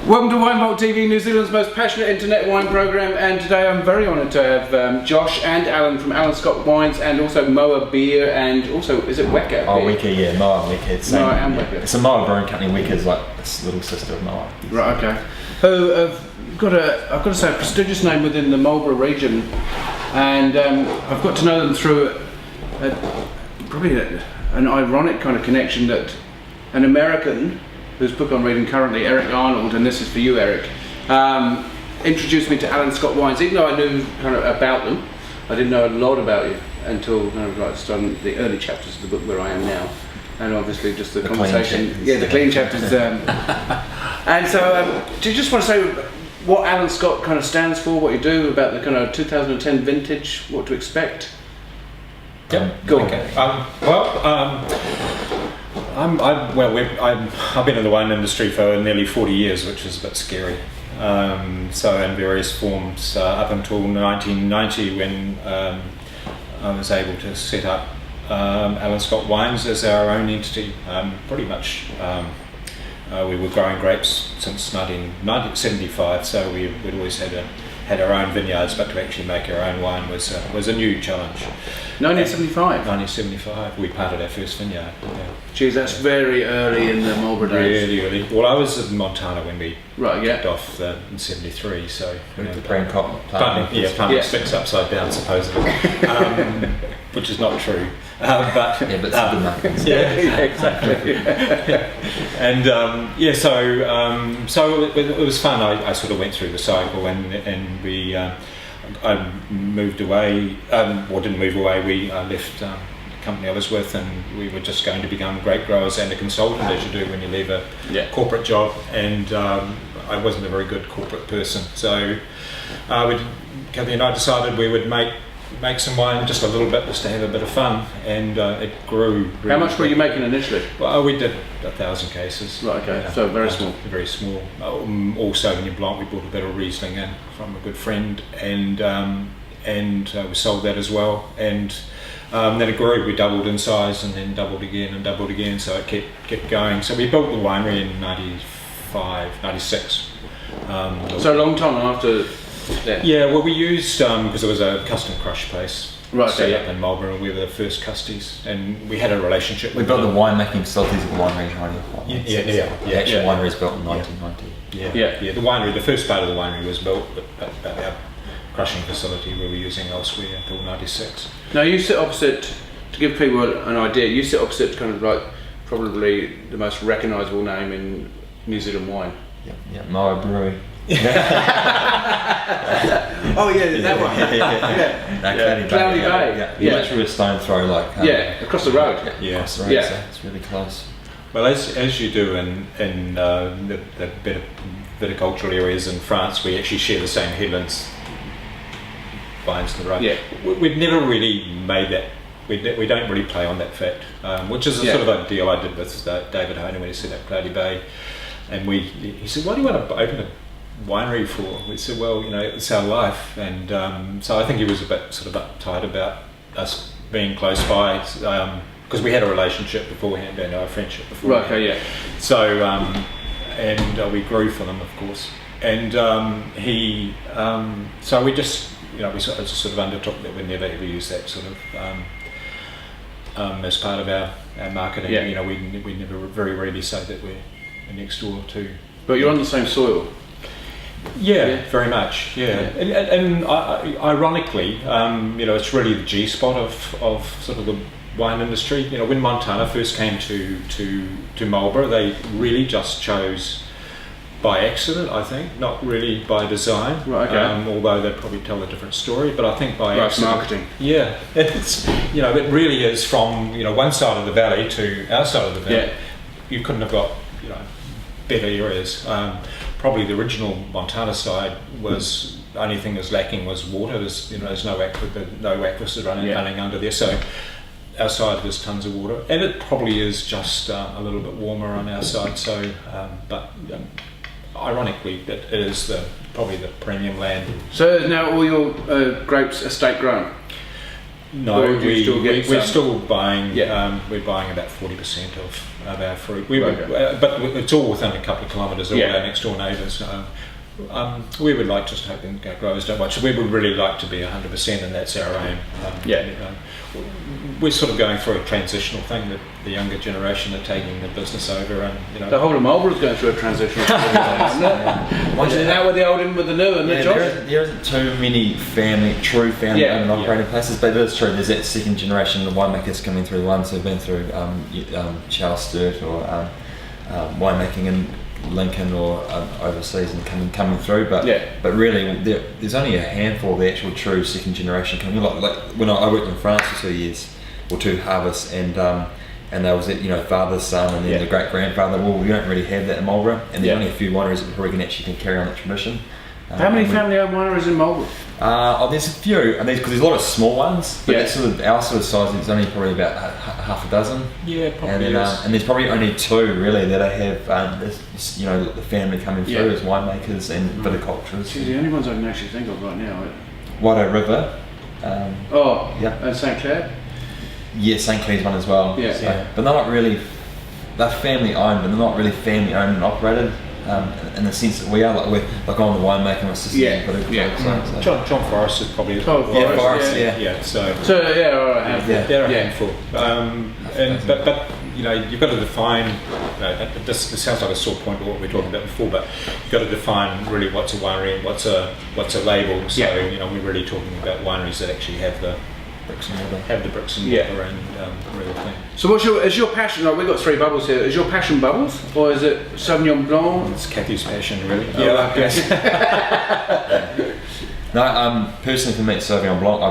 Welcome to Wine Vault TV, New Zealand's most passionate internet wine program, and today I'm very honoured to have Josh and Allan from Allan Scott Wines, and also Moa Beer, and also, is it Wecker? Oh, Wecker, yeah, Moa and Wecker. Moa and Wecker. It's a Marlborough company. Wecker's like this little sister of Moa. Right, okay. Who have got I've got to say, a prestigious name within the Marlborough region, and I've got to know them through probably an ironic kind of connection that an American, whose book I'm reading currently, Eric Arnold, and this is for you, Eric, introduced me to Allan Scott Wines. Even though I knew kind of about them, I didn't know a lot about you until kind of like starting the early chapters of the book where I am now, and obviously just the conversation. Yeah, the clean chapters. And so, do you just want to say what Allan Scott kind of stands for, what you do, about the kind of 2010 vintage, what to expect? Yep. Go on. Okay. I've been in the wine industry for nearly 40 years, which is a bit scary. So in various forms up until 1990, when I was able to set up Allan Scott Wines as our own entity. Pretty much we were growing grapes since 1975, so we'd always had our own vineyards, but to actually make our own wine was a new challenge. 1975? 1975, we planted our first vineyard. Yeah. Geez, that's very early in the Marlborough days. Really early. Well, I was in Montana when we kicked off in 73, so... The green cotton planting sticks upside down, supposedly, which is not true. But it's good marketing. Yeah, exactly. And so it was fun. I sort of went through the cycle, and we... I moved away, or didn't move away, we left the company I was with, and we were just going to become grape growers and a consultant, as you do when you leave a corporate job, and I wasn't a very good corporate person, so Kathy and I decided we would make some wine, just a little bit, just to have a bit of fun, and it grew. Really How much were you making initially? Well, we did 1,000 cases. Right, okay, so very small. Very small. Also, in Blanc, we bought a bit of Riesling in from a good friend, and we sold that as well. And then it grew. We doubled in size, and then doubled again, so it kept going. So we built the winery in 95, 96. So a long time after. Yeah, well, we used because it was a custom crush place set up in Marlborough, and we were the first custies, and we had a relationship. We built the winemaking facilities at the winery in 1990. The actual winery was built in 1990. Yeah. The winery, the first part of the winery was built, but our crushing facility we were using elsewhere until 96. Now you sit opposite, to give people an idea, you sit opposite kind of like probably the most recognisable name in New Zealand wine. Yeah, Moa Brewery. Oh yeah, that one. Cloudy Bay. Yeah. Literally a stone throw, like across the road. Across the road. So it's really close. Well, as you do in the viticultural areas in France, we actually share the same headlands vines in the road. Yeah. We've never really made that. We don't really play on that fact, which is a sort of a deal I did with David Honer when he set up Cloudy Bay, and he said, "Why do you want to open a winery for?" We said, well, it's our life, and so I think he was a bit sort of uptight about us being close by, because we had a relationship beforehand and our friendship beforehand. Right, okay, yeah. So and we grew for them, of course, and so we just we sort of undertook that we'd never ever use that sort of as part of our marketing. Yeah. We never very rarely say that we're next door to. But you're on the same soil. Yeah, very much. Yeah, and ironically, it's really the G spot of sort of the wine industry. When Montana first came to Marlborough, they really just chose by accident. I think, not really by design. Right. Okay. Although they'd probably tell a different story, but I think by accident. Marketing. Yeah, it's it really is from one side of the valley to our side of the valley. Yeah. You couldn't have got better areas. Probably the original Montana side was the only thing that's lacking was water. There's no aquifers running under there. So our side there's tons of water, and it probably is just a little bit warmer on our side. So, but ironically, it is probably the premium land. So now all your grapes are estate grown. No, Or do you still get we're some? still buying. Yeah. We're buying about 40% of our fruit. We Okay. would, but it's all within a couple of kilometres of Yeah. our next door neighbours. We would like just hoping growers don't watch. We would really like to be 100%, and that's our aim. We're sort of going through a transitional thing that the younger generation are taking the business over, and The whole of Marlborough's going through a transition. Isn't it out with the old in with the new, and the Josh? There isn't too many true family owned and operated places, but it is true. There's that second generation of winemakers coming through, the ones who've been through Charles Sturt or winemaking in Lincoln or overseas and coming through, but really there's only a handful of the actual true second generation coming. Like when I worked in France for 2 years or 2 harvests, and there was father, son, and then the great grandfather. Well, we don't really have that in Marlborough, and there's only a few wineries that we can actually carry on that tradition. How many family-owned wineries in Marlborough? There's a few, and because there's a lot of small ones, but that's sort of our sort of size. There's only probably about half a dozen. Yeah, probably. And there's probably only 2 really that I have. The family coming through as winemakers and viticulturists. She's the only ones I can actually think of right now. White River. And St Clair. Yeah, St Clair's one as well. Yeah. But they're not really. They're family owned, but they're not really family owned and operated. In the sense that we're on the winemaking assistant. John Forrest is probably Forrest. They're a handful. But you've got to define. This sounds like a sore point of what we were talking about before, but you've got to define really what's a winery and what's a label. So we're really talking about wineries that actually have the bricks and mortar, and real thing. So is your passion, like we've got 3 bubbles here, is your passion bubbles, or is it Sauvignon Blanc? It's Kathy's passion, really. No, personally for me it's Sauvignon Blanc.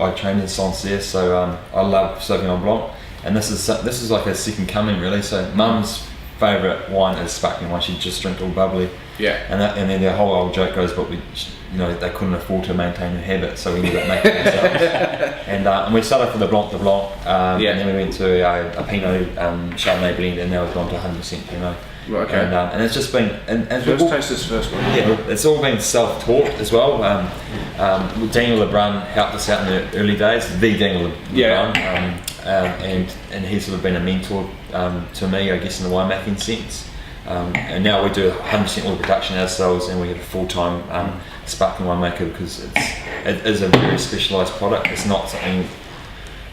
I trained in Sancerre, so I love Sauvignon Blanc, and this is like a second coming really. So Mum's favourite wine is sparkling wine. She just drinks all bubbly. Yeah. And then the whole old joke goes, but they couldn't afford to maintain the habit, so we ended up making it ourselves. And we started with the Blanc de Blanc, and then we went to a Pinot Chardonnay blend, and now we've gone to 100% Pinot. Right, okay. And it's just been. And let's taste this first one. Yeah, it's all been self-taught as well. Daniel Lebrun helped us out in the early days. The Daniel Lebrun, and he's sort of been a mentor to me, I guess, in the winemaking sense. And now we do 100% oil production ourselves, and we have a full-time sparkling winemaker because it is a very specialised product. It's not something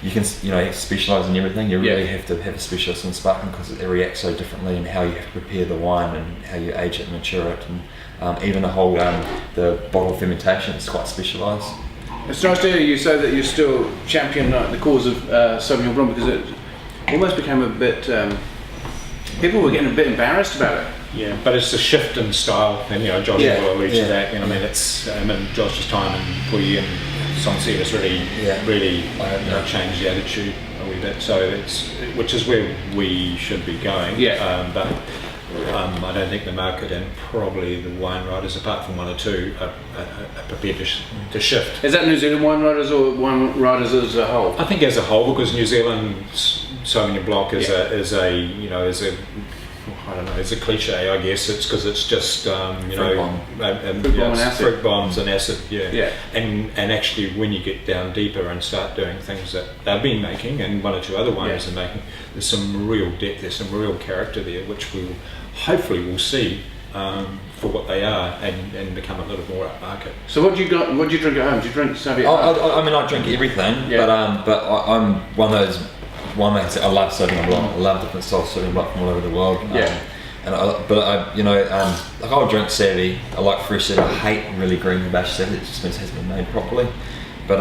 you can specialise in everything. You really have to have a specialist in sparkling because it reacts so differently, and how you have to prepare the wine and how you age it and mature it, and even the whole the bottle fermentation is quite specialised. It's nice to hear you say that you still champion the cause of Sauvignon Blanc, because it almost became a bit. People were getting a bit embarrassed about it. Yeah, but it's a shift in style, and Josh will allude to that. It's in Josh's time in Puyi and Sancerre has really changed the attitude a wee bit. So which is where we should be going. But I don't think the market and probably the wine writers, apart from 1 or 2, are prepared to shift. Is that New Zealand wine writers or wine writers as a whole? I think as a whole, because New Zealand's Sauvignon Blanc is it's a cliche, I guess. It's because it's just fruit bombs and acid, and actually when you get down deeper and start doing things that they've been making, and 1 or 2 other wineries are making, there's some real depth, there's some real character there, which we'll hopefully see for what they are, and become a little more upmarket. So what do you drink at home? Do you drink Sauvignon? I drink everything, but I'm one of those winemakers. I love Sauvignon Blanc. I love different styles of Sauvignon Blanc from all over the world. I'll drink Savvy. I like fresh Savvy. I hate really green Hibachi Savvy. It just means it hasn't been made properly. But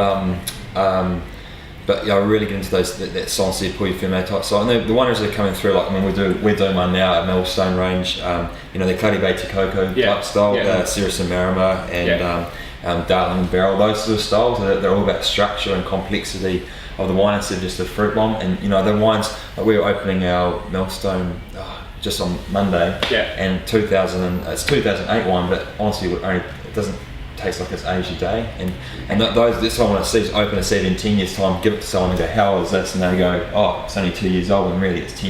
I really get into those that Sancerre Puyi Ferme type style. And the wineries that are coming through, like we're doing one now at Millstone range. The Clary Bay Cocoa type style, Cirrus and Marama, and Darling and Barrel. Those sort of styles. They're all about structure and complexity of the wine instead of just a fruit bomb. And the wines, like we were opening our Millstone just on Monday, and it's 2008 wine, but honestly it doesn't taste like it's aged a day, and that's what I want to see, is open a 17 years time, give it to someone and go, how is this, and they go, oh, it's only 2 years old, and really it's 10